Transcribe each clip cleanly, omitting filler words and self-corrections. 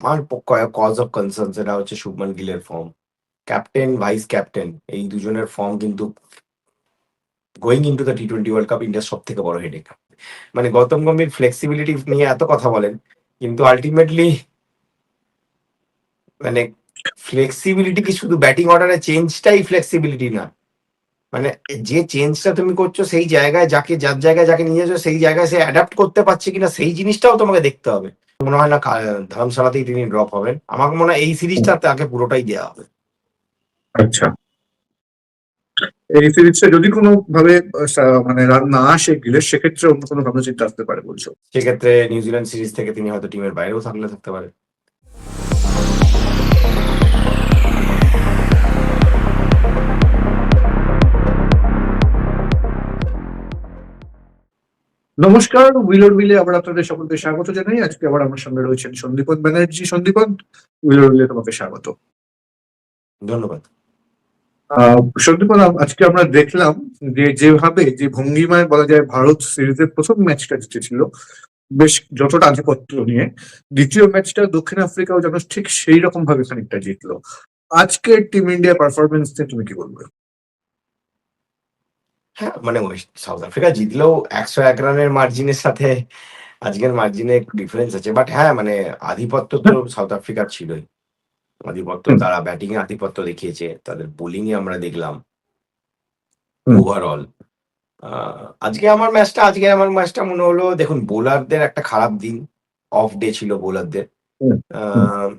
আমার cause of concern সেটা হচ্ছে শুভমান গিলের ফর্ম। ক্যাপ্টেন, ভাইস ক্যাপ্টেন এই দুজনের ফর্ম কিন্তু গোয়িং ইনটু দ্য টি-20 ওয়ার্ল্ড কাপ ইন্ডিয়ার সবথেকে বড় হেডেক। মানে গৌতম গম্ভীর ফ্লেক্সিবিলিটি নিয়ে এত কথা বলেন, কিন্তু আল্টিমেটলি মানে ফ্লেক্সিবিলিটি কি শুধু ব্যাটিং অর্ডারে চেঞ্জটাই ফ্লেক্সিবিলিটি না। মানে যে চেঞ্জটা তুমি করছো সেই জায়গায় যার জায়গায় যাকে নিয়ে যাচ্ছ সেই জায়গায় সে অ্যাডাপ্ট করতে পারছে কিনা সেই জিনিসটাও তোমাকে দেখতে হবে। মনে হয় না ধর্মশালাতেই তিনি ড্রপ হবেন। আমার মনে হয় এই সিরিজটা তাকে পুরোটাই দেওয়া হবে। আচ্ছা, এই সিরিজটা যদি কোনো ভাবে মানে রান না আসে গিলে, সেক্ষেত্রে অন্য কোনো ভাবনা চিন্তা আসতে পারে বলছো? সেক্ষেত্রে নিউজিল্যান্ড সিরিজ থেকে তিনি হয়তো টিমের বাইরেও থাকতে পারে। নমস্কার, উইলোর উইলে আবার আপনাদের সকলকে স্বাগত জানাই। আজকে আবার আমার সামনে রয়েছেন সন্দীপন ব্যানার্জি। সন্দীপন, উইলোর উইলে তোমাকে স্বাগত। ধন্যবাদ। সন্দীপন, আজকে আমরা দেখলাম যে ভঙ্গিমায় বলা যায় ভারত সিরিজের প্রথম ম্যাচটা জিতেছিল বেশ যতটা আধিপত্য নিয়ে, দ্বিতীয় ম্যাচটা দক্ষিণ আফ্রিকাও যেন ঠিক সেই রকম ভাবে খানিকটা জিতলো। আজকের টিম ইন্ডিয়া পারফরমেন্স নিয়ে তুমি কি বলবে? হ্যাঁ, মানে সাউথ আফ্রিকা জিতলেও ১০১ রানের মার্জিনের সাথে আজকের মার্জিনে একটু ডিফারেন্স আছে। বাট হ্যাঁ, মানে আধিপত্য তো সাউথ আফ্রিকার ছিলই। আধিপত্য হুম, তারা ব্যাটিং এ আধিপত্য দেখিয়েছে। তাদের বোলিং এ আমরা দেখলাম হুম, ওভারঅল। আ আজকে আমার ম্যাচটা মনে হলো, দেখুন বোলারদের একটা খারাপ দিন। অফ ডে ছিল বোলারদের। হুম, আ হুম,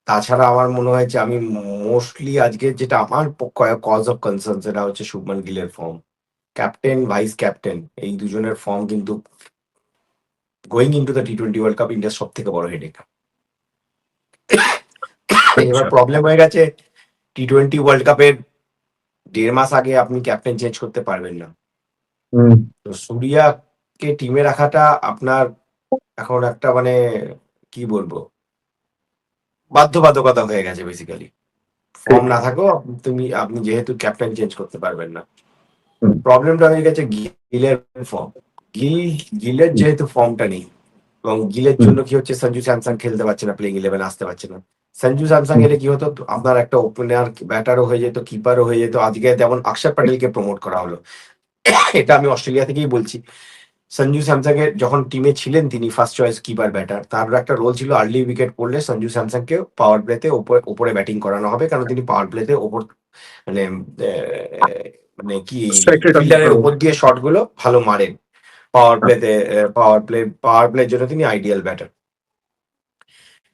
তাছাড়া আমার মনে হয়েছে আমি মোস্টলি আজকে যেটা আমার কজ অফ কনসার্ন সেটা হচ্ছে শুভমান গিলের ফর্ম। ক্যাপ্টেন, ভাইস ক্যাপ্টেন এই দুজনের ফর্ম কিন্তু গোয়িং ইনটু দ্য টি-20 ওয়ার্ল্ড কাপ ইন্ডিয়ার সবথেকে বড় হেডেক। এবার আচ্ছা, প্রবলেম হয়ে গেছে টি-20 ওয়ার্ল্ড কাপের ১.৫ মাস আগে আপনি ক্যাপ্টেন চেঞ্জ করতে পারবেন না। হুম, তো সুরিয়াকে টিমে রাখাটা আপনার এখন একটা মানে কি বলবো? বাধ্যবাধকতা হয়ে গেছে বেসিক্যালি। ঠিক, ফর্ম না থাকলেও আপনি যেহেতু ক্যাপ্টেন চেঞ্জ করতে পারবেন না। হুম, প্রবলেমটা হয়ে গেছে গিলের ফর্ম। গিলের হুম, যেহেতু ফর্মটা নেই এবং গিলের হুম, জন্য কি হচ্ছে সঞ্জু স্যামসন খেলতে পারছে না, প্লেইং 11 আসতে পারছে না। সঞ্জু স্যামসন হুম, এলে কি হতো? আপনার একটা ওপেনার ব্যাটারও হয়ে যেত, কিপারও হয়ে যেত। আজকে যেমন অক্ষর প্যাটেলকে প্রমোট করা হলো। এটা আমি অস্ট্রেলিয়া থেকেই বলছি। সঞ্জু স্যামসং এর যখন টিমে ছিলেন তিনি ফার্স্ট চয়েস কিপার ব্যাটার। তার একটা রোল ছিল আর্লি উইকেট পড়লে সঞ্জু স্যামসংকে পাওয়ার প্লেতে ওপরে ব্যাটিং করানো হবে। কারণ তিনি পাওয়ার প্লেতে মানে মানে কি স্ট্রাইক রেট অনেক ফিল্ডারের ভালো। উপর দিয়ে শট গুলো ভালো মারেন। পাওয়ার প্লের জন্য তিনি আইডিয়াল ব্যাটার।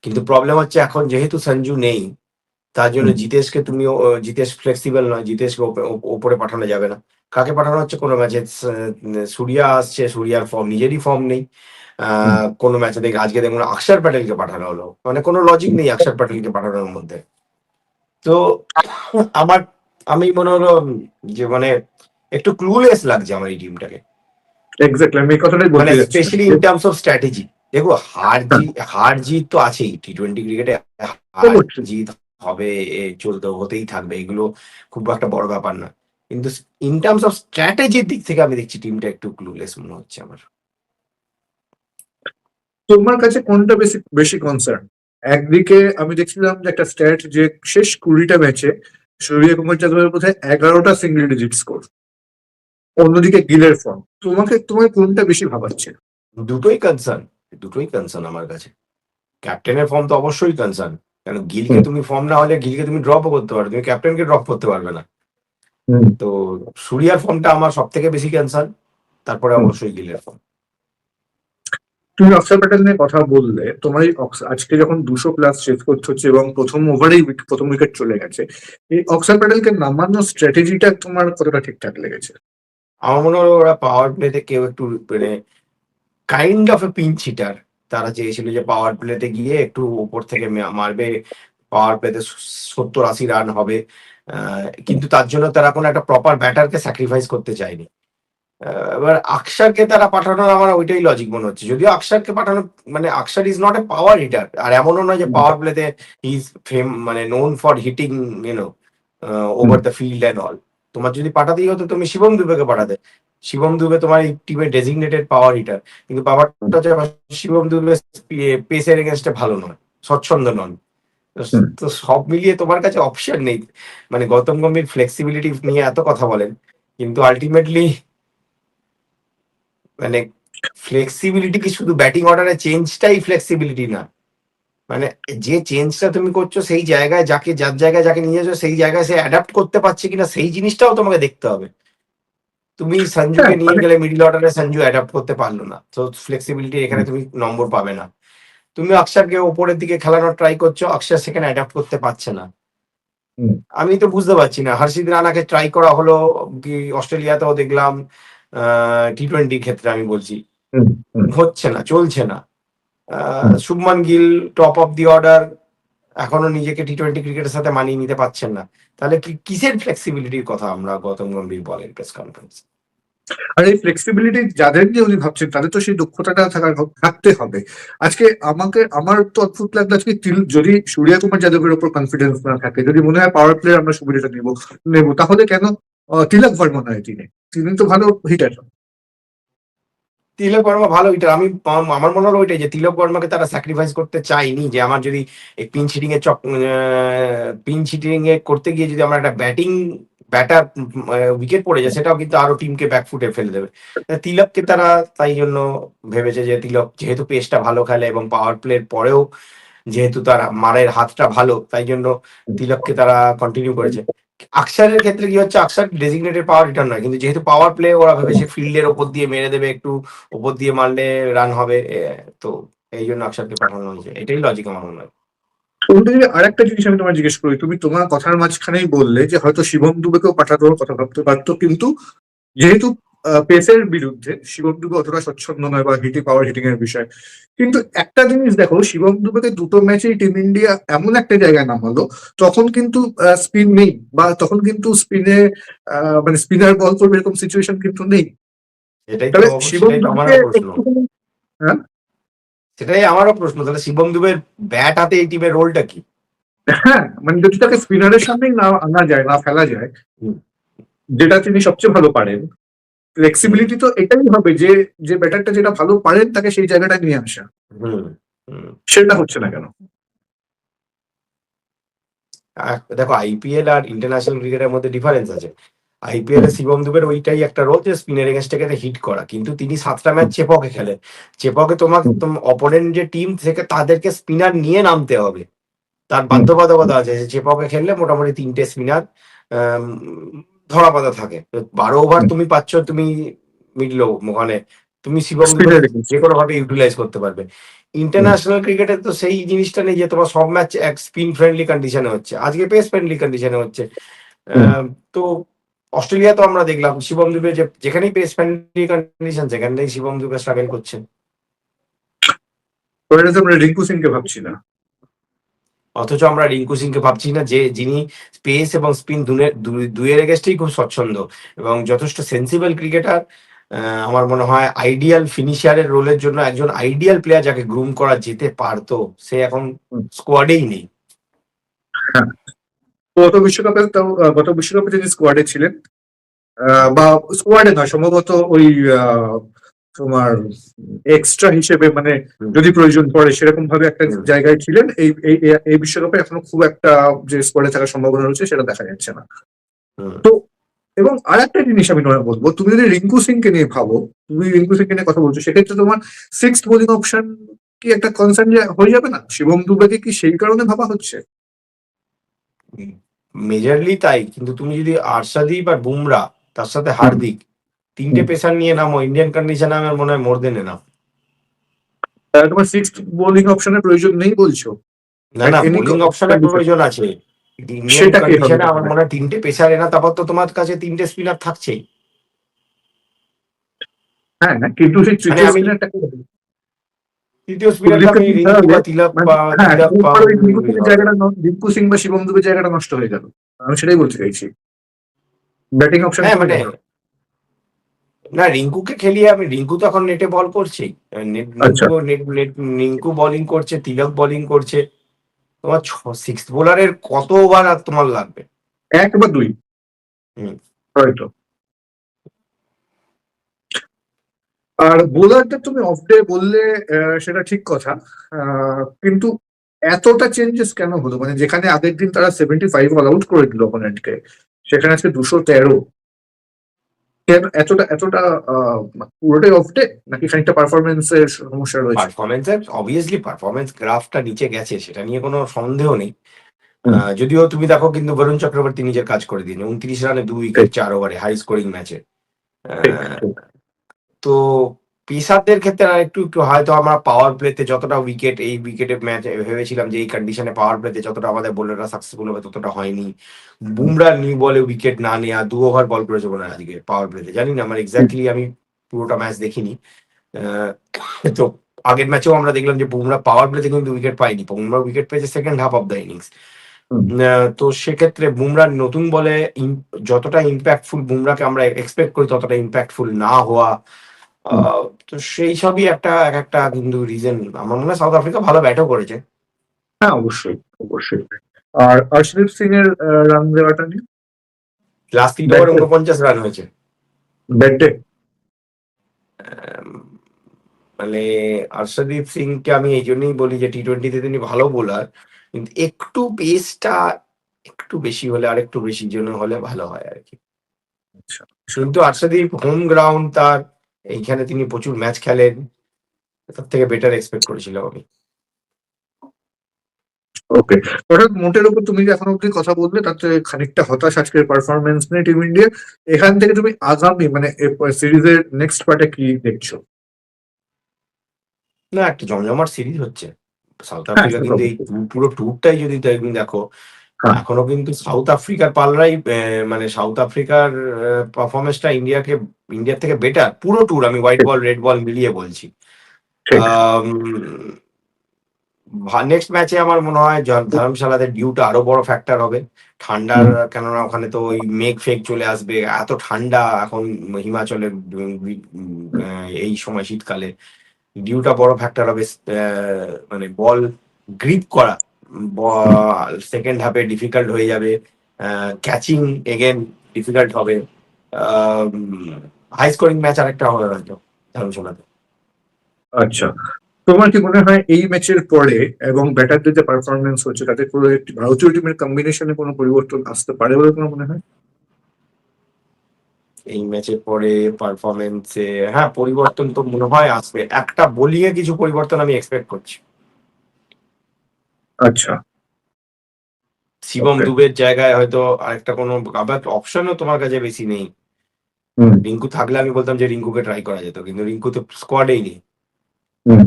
কিন্তু প্রবলেম হচ্ছে এখন যেহেতু সঞ্জু নেই, তার জন্য হুম, জিতেশ ফ্লেক্সিবল নয়। জিতেশকে ওপরে পাঠানো যাবে না। কাকে পাঠানো হচ্ছে কোনো ম্যাচে? সুরিয়া আসছে, সুরিয়ার নিজেরই ফর্ম নেই। হুম। কোনো ম্যাচে আজকে দেখুন অক্ষর প্যাটেলকে পাঠানো হলো। মানে কোনো লজিক নেই অক্ষর প্যাটেলকে পাঠানোর মধ্যে। তো আমার আমি মনে হলো যে মানে একটু ক্লুলেস লাগছে আমার এই টিমটাকে। এক্স্যাক্টলি, আমি এই কথাটাই মানে বলতে যাচ্ছিলাম স্পেশালি যে ইন টার্মস অফ স্ট্র্যাটেজি। দেখো হ্যাঁ, হার জিত তো আছেই। টি-20 ক্রিকেটে হার অবশ্যই। জিত হবে, হতেই থাকবে। এগুলো খুব একটা বড় ব্যাপার না। কিন্তু ইন টার্মস অফ স্ট্র্যাটেজির দিক থেকে আমি দেখছি টিমটা একটু ক্লুলেস মনে হচ্ছে আমার। তোমার কাছে কোনটা বেশি বেশি কনসার্ন? একদিকে আমি দেখছিলাম যে একটা স্ট্যাট যে শেষ 20টা ম্যাচে সূর্যকুমার যাদবের বোধহয় 11টা সিঙ্গেল ডিজিট স্কোর, অন্যদিকে গিলের ফর্ম। তোমার কোনটা বেশি ভাবাচ্ছে? দুটোই কনসার্ন, দুটোই কনসার্ন আমার কাছে। ক্যাপ্টেনের ফর্ম তো অবশ্যই কনসার্ন। কারণ গিলকে হুম, তুমি ফর্ম না হলে গিলকে তুমি ড্রপও করতে পারো। তুমি ক্যাপ্টেনকে ড্রপ করতে পারবে না। হুম, তো সুরিয়ার ফর্মটা আমার সবথেকে বেশি কনসার্ন। তারপরে হুম। অবশ্যই গিলের ফর্ম। তুমি অক্ষর প্যাটেল নিয়ে কথা বললে, তোমার এই আজকে যখন 200+ চেস করতে হচ্ছে এবং প্রথম ওভারেই প্রথম উইকেট চলে গেছে, এই অক্ষর প্যাটেলকে নামানোর স্ট্র্যাটেজিটা তোমার কতটা ঠিকঠাক লেগেছে? আমার মনে হলো ওরা পাওয়ার প্লেতে কেউ একটু মানে kind of a pinch hitter. তারা চেয়েছিল যে পাওয়ার প্লেতে গিয়ে একটু উপর থেকে মারবে। পাওয়ার প্লেতে ৭০-৮০ রান হবে। কিন্তু তার জন্য তারা কোনো একটা প্রপার ব্যাটারকে স্যাক্রিফাইস করতে চায়নি। এবার আকসারকে তারা পাঠানোর আমার ওইটাই লজিক মনে হচ্ছে। যদিও আকসারকে পাঠানো মানে Axar is not a power hitter. আর এমনও নয় যে হুম, পাওয়ার প্লেতে হি ইজ মানে known for hitting you know hmm, over the field and all. তোমার যদি পাঠাতেই হতো তুমি শিবম দুবেকে পাঠাতে। শিবম দুবে তোমার এই টিমের ডেজিগনেটেড পাওয়ার হিটার, কিন্তু ব্যাপারটা হচ্ছে শিবম দুবে পেসের এগেনস্টে ভালো নয়, স্বচ্ছন্দ নন। তো হুম। তো সব মিলিয়ে তোমার কাছে অপশন নেই। মানে গৌতম গম্ভীর ফ্লেক্সিবিলিটি নিয়ে এত কথা বলেন, কিন্তু আলটিমেটলি মানে ফ্লেক্সিবিলিটি কি শুধু ব্যাটিং অর্ডারে চেঞ্জটাই ফ্লেক্সিবিলিটি না, মানে যে চেঞ্জটা তুমি করছো সেই জায়গায় যাকে, যার জায়গায় যাকে নিয়ে যাচ্ছ সেই জায়গায় সে অ্যাডাপ্ট করতে পারছে কিনা সেই জিনিসটাও তোমাকে দেখতে হবে। তুমি হ্যাঁ সঞ্জুকে নিয়ে মানে গেলে মিডিল অর্ডারে, সঞ্জু অ্যাডাপ্ট করতে পারলো না, তো ফ্লেক্সিবিলিটি এখানে তুমি নম্বর পাবে না। তুমি অক্ষরকে ওপরের দিকে খেলানোর ট্রাই করছো, অক্ষর সেখানে অ্যাডাপ্ট করতে পারছে না। হুম, আমি তো বুঝতে পারছি না, হর্ষিত রানাকে ট্রাই করা হলো কি অস্ট্রেলিয়াতেও দেখলাম, টি-20 ক্ষেত্রে আমি বলছি, হুম, হুম, হচ্ছে না, চলছে না। Hmm. Shubman Gill top of the order, এখনো নিজেকে টি-20 ক্রিকেটের সাথে মানিয়ে নিতে পারছেন না। তাহলে কি কিসের ফ্লেক্সিবিলিটির কথা আমরা গৌতম গম্ভীর বলেন প্রেস কনফারেন্স? আর এই ফ্লেক্সিবিলিটি যাদের নিয়ে উনি ভাবছেন তাদের তো সেই দক্ষতাটা থাকতে হবে। আজকে আমার তো অদ্ভুত লাগলো আজকে যদি সূর্য কুমার যাদবের উপর কনফিডেন্স না থাকে, যদি মনে হয় পাওয়ার প্লে আমরা সুবিধাটা নেবো, তাহলে কেন তিলক বর্মন নয়? তিনি তো ভালো হিটার। তিলক বর্মা ভালো হিটার, আমার মনে হলো ওইটাই যে তিলক বর্মাকে তারা স্যাক্রিফাইস করতে চায়নি, যে আমার যদি এই পিন হিটিং এ করতে গিয়ে যদি আমার একটা ব্যাটার উইকেট পড়ে যায়, সেটাও কিন্তু আরো টিমকে ব্যাকফুটে ফেলে দেবে। তিলককে তারা তাই জন্য ভেবেছে যে তিলক যেহেতু পেসটা ভালো খেলে এবং পাওয়ার প্লের পরেও যেহেতু তার মারের হাতটা ভালো, তাই জন্য তিলককে তারা কন্টিনিউ করেছে। আকসারের ক্ষেত্রে কি হচ্ছে, আকসার ডেজিগনেটেড পাওয়ার রিটার্ন নয়, কিন্তু যেহেতু পাওয়ার প্লে ওরা ভেবেছে ফিল্ডের ওপর দিয়ে মেরে দেবে, একটু ওপর দিয়ে মারলে রান হবে, তো এই জন্য আকসারকে পাঠানো হয়েছে, এটাই লজিক আমার মনে হয়। উল্টো যদি আরেকটা জিনিস আমি তোমায় জিজ্ঞেস করি, তুমি তোমার কথার মাঝখানেই বললে যে হয়তো শিবম দুবেকেও পাঠানোর কথা ভাবতে পারতো, কিন্তু যেহেতু পেসের বিরুদ্ধে শিবম দুবে অতটা স্বচ্ছন্দ নয় বা পাওয়ার হিটিং এর বিষয়। কিন্তু একটা জিনিস দেখো, শিবম দুবেকে দুটো ম্যাচেই টিম ইন্ডিয়া এমন একটা জায়গায় নামালো, তখন কিন্তু স্পিন নেই, বা তখন কিন্তু স্পিনে মানে স্পিনার বল করবে এরকম সিচুয়েশন কিন্তু নেই। তবে শিবম সেটাই তো দুবেকে আমারও প্রশ্ন, একটুখানি, হ্যাঁ সেটাই আমারও প্রশ্ন, তাহলে শিবম দুবের ব্যাট হাতে এই টিমের রোলটা কি? হ্যাঁ, মানে যদি তাকে স্পিনারের সামনেই না আনা যায়, না ফেলা যায়, হুম, যেটা তিনি সবচেয়ে ভালো পারেন, হুম, ফ্লেক্সিবিলিটি তো এটাই হবে যে যে ব্যাটারটা যেটা ভালো পারেন তাকে সেই জায়গাটা নিয়ে আসা। হুম, হুম। সেটা হচ্ছে না কেন? দেখো, আইপিএল আর ইন্টারন্যাশনাল ক্রিকেটের মধ্যে ডিফারেন্স আছে। আইপিএল হুম, এ শিবম দুবের ওইটাই একটা রোল যে স্পিনের এগেনস্টে হিট করা, কিন্তু তিনি 7টা ম্যাচ চেপকে খেলেন। চেপকে তোমার হুম, অপোনেন্ট যে টিম থেকে তাদেরকে স্পিনার নিয়ে নামতে হবে, তার হুম, বাধ্যবাধকতা আছে যে চেপকে খেললে মোটামুটি 3টে স্পিনার ধরা বাঁধা থাকে। 12 ওভার হুম। তুমি পাচ্ছ, তুমি মিডল ওখানে তুমি শিবম দুবেকে স্পিনের এগেন্স্ট। যে কোনো ভাবে ইউটিলাইজ করতে পারবে। হুম, ইন্টারন্যাশনাল ক্রিকেটে তো সেই জিনিসটা নেই যে তোমার সব ম্যাচ এক স্পিন ফ্রেন্ডলি কন্ডিশনে হচ্ছে, আজকে পেস ফ্রেন্ডলি কন্ডিশনে হচ্ছে। হুম। তো অস্ট্রেলিয়া তো আমরা দেখলাম শিবম দুবে যেখানেই পেস ফ্রেন্ডলি কন্ডিশন সেখানেই শিবম দুবে স্ট্রাগল করছে। ওটা তো আমরা রিঙ্কু সিং কে ভাবছি না। অথচ আমরা রিঙ্কু সিংকে ভাবছি না, যে যিনি স্পেস এবং স্পিন দুয়ের এগেস্টেই খুব স্বচ্ছন্দ এবং যথেষ্ট সেন্সিবল ক্রিকেটার। আমার মনে হয় আইডিয়াল ফিনিশারের রোলের জন্য একজন আইডিয়াল প্লেয়ার যাকে গ্রুম করা যেতে পারতো, সে এখন হুম, স্কোয়াডেই নেই। হ্যাঁ। গত বিশ্বকাপে তিনি স্কোয়াডে ছিলেন, বা স্কোয়াডে নয় সম্ভবত ওই আহ, তোমার এক্সট্রা হিসেবে, মানে হুম, যদি প্রয়োজন পড়ে সেরকম ভাবে একটা হুম, জায়গায় ছিলেন। এই বিশ্বকাপে এখনো খুব একটা যে স্কোয়াডে থাকার সম্ভাবনা রয়েছে সেটা দেখা যাচ্ছে না। হুম। তো এবং আর একটা জিনিস আমি তোমায় বলবো, তুমি যদি রিঙ্কু সিং কে নিয়ে ভাবো, তুমি রিঙ্কু সিং কে নিয়ে কথা বলছো, সেক্ষেত্রে তোমার সিক্সথ বোলিং অপশন কি একটা কনসার্ন হয়ে যাবে না? শিবম দুবেকে কি সেই কারণে ভাবা হচ্ছে? মেজরলি তাই, কিন্তু তুমি যদি আরশাদীপ আর বুমরা, তার সাথে হুম, হার্দিক, 3টে হুম। পেসার নিয়ে নামো ইন্ডিয়ান কন্ডিশনে, আমার মনে হয় মোর দেন এনাফ। তোমার সিক্সথ বোলিং অপশনের প্রয়োজন নেই বলছো? না, At না, any বোলিং অপশনের condition। প্রয়োজন আছে। ইন্ডিয়ান সেটা কে হবে কন্ডিশনে আমার তাহলে? মনে হয় 3টে পেসার এনা, তারপর তো তোমার কাছে 3টে স্পিনার থাকছেই। হ্যাঁ, কিন্তু সেই মানে তৃতীয় আমি স্পিনারটা কে হবে? তৃতীয় স্পিনারটা কুলদীপকে আমি নিতে রিঙ্কু হবে। বা তিলক মানে বা হ্যাঁ, তিলক বা এরপর ওই রিঙ্কু সিং এর জায়গাটা রিঙ্কু সিং বা শিবম দুবের জায়গাটা নষ্ট হয়ে গেল। আমি সেটাই বলতে চাইছি। ব্যাটিং অপশন হ্যাঁ, কমে মানে গেল। না, রিঙ্কুকে খেলিয়ে আমি, রিঙ্কু তো এখন নেটে বল করছেই। আচ্ছা, রিঙ্কু বোলিং করছে, তিলক বোলিং করছে। তোমার সিক্স বোলারের কত ওভার আর তোমার লাগবে? এক বা দুই হুম। হয়তো। আর বোলারদের তুমি অফ ডে বললে সেটা ঠিক কথা, কিন্তু এতটা চেঞ্জেস কেন হলো? মানে যেখানে আগের দিন তারা 75 অল আউট করে দিল অপোনেন্টকে, সেখানে আজকে 213। কেন এতটা এতটা পুরোটাই অফ ডে, নাকি খানিকটা পারফরমেন্সের সমস্যা রয়েছে? পারফরমেন্সের অবভিয়াসলি পারফরমেন্স গ্রাফটা নিচে গেছে, সেটা নিয়ে কোনো সন্দেহ নেই। হুম, যদিও তুমি দেখো কিন্তু বরুণ চক্রবর্তী নিজের কাজ করে দিন, 29 রানে 2 উইকেট ঠিক 4 ওভারে, হাই স্কোরিং ম্যাচে। ঠিক ঠিক। তো পেসারদের ক্ষেত্রে আর একটু একটু হয়তো আমরা পাওয়ার প্লেতে যতটা উইকেট এই উইকেটে ম্যাচ ভেবেছিলাম যে এই কন্ডিশনে পাওয়ার প্লেতে যতটা আমাদের বোলাররা সাকসেসফুল হবে ততটা হয়নি। হুম, বুমরার নিউ বলে উইকেট না নেওয়া, 2 ওভার বল করেছে মনে হয় আজকে পাওয়ার প্লেতে, জানি না আমার হুম, এক্স্যাক্টলি, আমি পুরোটা ম্যাচ দেখিনি। আহ, তো আগের ম্যাচেও আমরা দেখলাম যে বুমরা পাওয়ার প্লেতে কিন্তু উইকেট পায়নি, বুমরা উইকেট পেয়েছে second half of the innings. Hmm, তো সেক্ষেত্রে বুমরার নতুন বলে যতটা ইম্প্যাক্টফুল বুমরাকে আমরা এক্সপেক্ট করি ততটা ইম্প্যাক্টফুল না হওয়া, হুম। তো সেই সবই একটা এক একটা কিন্তু রিজন। আমার মনে হয় সাউথ আফ্রিকা ভালো ব্যাটও করেছে। হ্যাঁ, অবশ্যই অবশ্যই। আর অর্শদীপ সিং এর রান দেওয়াটা নিয়ে লাস্ট 3 ওভারে ব্যাট 49 রান হয়েছে। ডে। আম, মানে অর্শদীপ সিং কে আমি এই জন্যই বলি যে টি-20তে তিনি ভালো বোলার, কিন্তু একটু পেসটা একটু বেশি হলে, আর একটু বেশি জন্য হলে ভালো হয় আর কি। আচ্ছা আচ্ছা। কিন্তু অর্শদীপ হোম গ্রাউন্ড তার, এইখানে তিনি প্রচুর ম্যাচ খেলেন, তার থেকে বেটার এক্সপেক্ট করেছিলাম আমি। ওকে। অর্থাৎ মোটের উপর তুমি যে এখন অব্দি কথা বললে তাতে খানিকটা হতাশ আজকের পারফরমেন্স নিয়ে টিম ইন্ডিয়া। এখান থেকে তুমি আগামী মানে সিরিজের নেক্সট পার্টে কি দেখছো? না, একটা জমজমাট সিরিজ হচ্ছে। সাউথ হ্যাঁ, আফ্রিকা সে তো কিন্তু এই অবশ্যই। পুরো ট্যুরটাই যদি তুমি দেখো, হ্যাঁ, এখনো কিন্তু সাউথ আফ্রিকার পালরাই মানে সাউথ আফ্রিকার পারফরমেন্সটা ইন্ডিয়ার থেকে বেটার পুরো ট্যুর, আমি হোয়াইট ঠিক বল রেড বল মিলিয়ে বলছি। ঠিক। নেক্সট ম্যাচে আমার মনে হয় ধর্মশালাতে ডিউটা আরো বড় ফ্যাক্টর হবে। ঠান্ডার, হুম, কেননা ওখানে তো ওই মেঘ ফেক চলে আসবে, এত ঠান্ডা এখন হিমাচলের এই সময় শীতকালে ডিউটা বড় ফ্যাক্টর হবে। মানে বল গ্রিপ করা সেকেন্ড হাফে ডিফিকাল্ট হয়ে যাবে, ক্যাচিং এগেন ডিফিকাল্ট হবে। হাই স্কোরিং ম্যাচ আরেকটা হবে হয়তো ধর্মশালাতে। আচ্ছা। তোমার কি মনে হয় এই ম্যাচের পরে এবং ব্যাটারদের যে পারফরমেন্স হচ্ছে তাতে পুরো একটি ভারতীয় টিমের কম্বিনেশনে কোনো পরিবর্তন আসতে পারে বলে তোমার মনে হয়? এই ম্যাচের পরে পারফরমেন্সে, হ্যাঁ, পরিবর্তন তো মনে হয় আসবে, একটা বোলিং এ কিছু পরিবর্তন আমি এক্সপেক্ট করছি। আচ্ছা। শিবম ওকে। দুবের জায়গায় হয়তো আরেকটা কোনো, আবার অপশনও তোমার কাছে বেশি নেই। হুম, রিঙ্কু থাকলে আমি বলতাম যে রিঙ্কুকে ট্রাই করা যেত, কিন্তু রিঙ্কু তো স্কোয়াডেই নেই। হুম।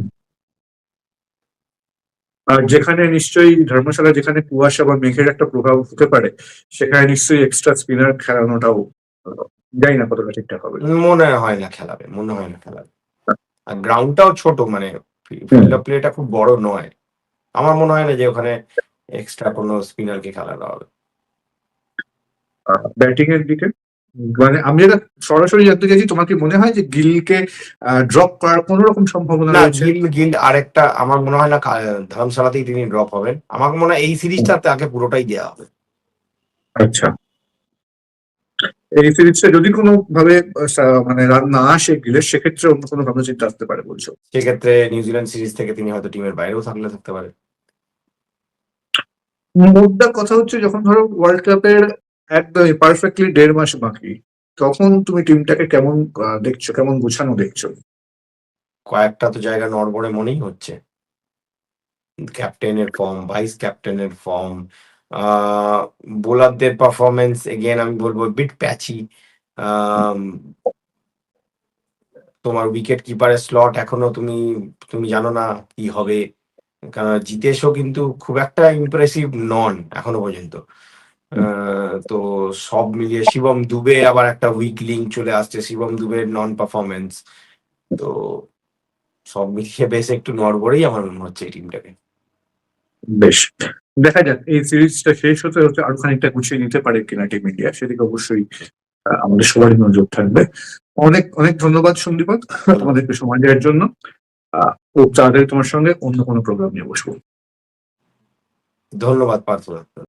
আর যেখানে নিশ্চয়ই ধর্মশালা, যেখানে কুয়াশা বা মেঘের একটা প্রভাব হতে পারে, সেখানে নিশ্চয়ই এক্সট্রা স্পিনার খেলানোটাও জানি না কতটা ঠিকঠাক হবে। মনে হয় না খেলাবে, মনে হয় না খেলাবে। আর গ্রাউন্ডটাও ছোট, মানে হুম। ফিল্ড অফ প্লেটা খুব বড় নয়। আমার মনে হয় না যে ওখানে এক্সট্রা কোনো স্পিনারকে খেলানো হবে। ব্যাটিং এর দিকে মানে আমি যেটা সরাসরি জানতে চাইছি, তোমার কি মনে হয় যে গিলকে ড্রপ করার কোন রকম সম্ভাবনা না, রয়েছে? গিল গিল আরেকটা আমার মনে হয় না ধর্মশালাতেই তিনি ড্রপ হবেন, আমার মনে হয় এই হুম, সিরিজটা তাকে পুরোটাই দেওয়া হবে। আচ্ছা। এই সিরিজটা যদি কোনো ভাবে মানে রান না আসে গিলের, সেক্ষেত্রে অন্য কোনো ভাবনা চিন্তা আসতে পারে বলছো? সেক্ষেত্রে নিউজিল্যান্ড সিরিজ থেকে তিনি হয়তো টিমের বাইরেও থাকতে পারে। মুদ্রা কথা হচ্ছে, যখন ধরো ওয়ার্ল্ড কাপের একদমই পারফেক্টলি 1.5 মাস বাকি, তখন তুমি টিমটাকে কেমন দেখছো, কেমন গুছানো দেখছো? কয়েকটা তো জায়গা নড়বড়ে মনেই হচ্ছে, ক্যাপ্টেনের ফর্ম, ভাইস ক্যাপ্টেনের ফর্ম, বোলারদের পারফরমেন্স এগেন আমি বলবো বিট প্যাচি। তোমার উইকেট কিপারের স্লট এখনো তুমি তুমি জানো না কি হবে, কারণ জিতেশও কিন্তু খুব একটা ইমপ্রেসিভ নন এখনো পর্যন্ত। তো সব মিলিয়ে শিবম দুবে আবার একটা উইক লিঙ্ক চলে আসছে, শিবম দুবের নন পারফরমেন্স। তো সব মিলিয়ে বেশ একটু নড়বড়েই আমার মনে হচ্ছে এই টিমটাকে। বেশ, দেখা যাক এই সিরিজটা শেষ হতে হতে আরো খানিকটা গুছিয়ে নিতে পারে কিনা টিম ইন্ডিয়া, সেদিকে অবশ্যই আমাদের সবারই নজর থাকবে। অনেক অনেক ধন্যবাদ সন্দীপক, তোমাদেরকে সময় দেওয়ার জন্য। খুব তাড়াতাড়ি তোমার সঙ্গে অন্য কোনো প্রোগ্রাম নিয়ে বসবো। ধন্যবাদ পার্থ।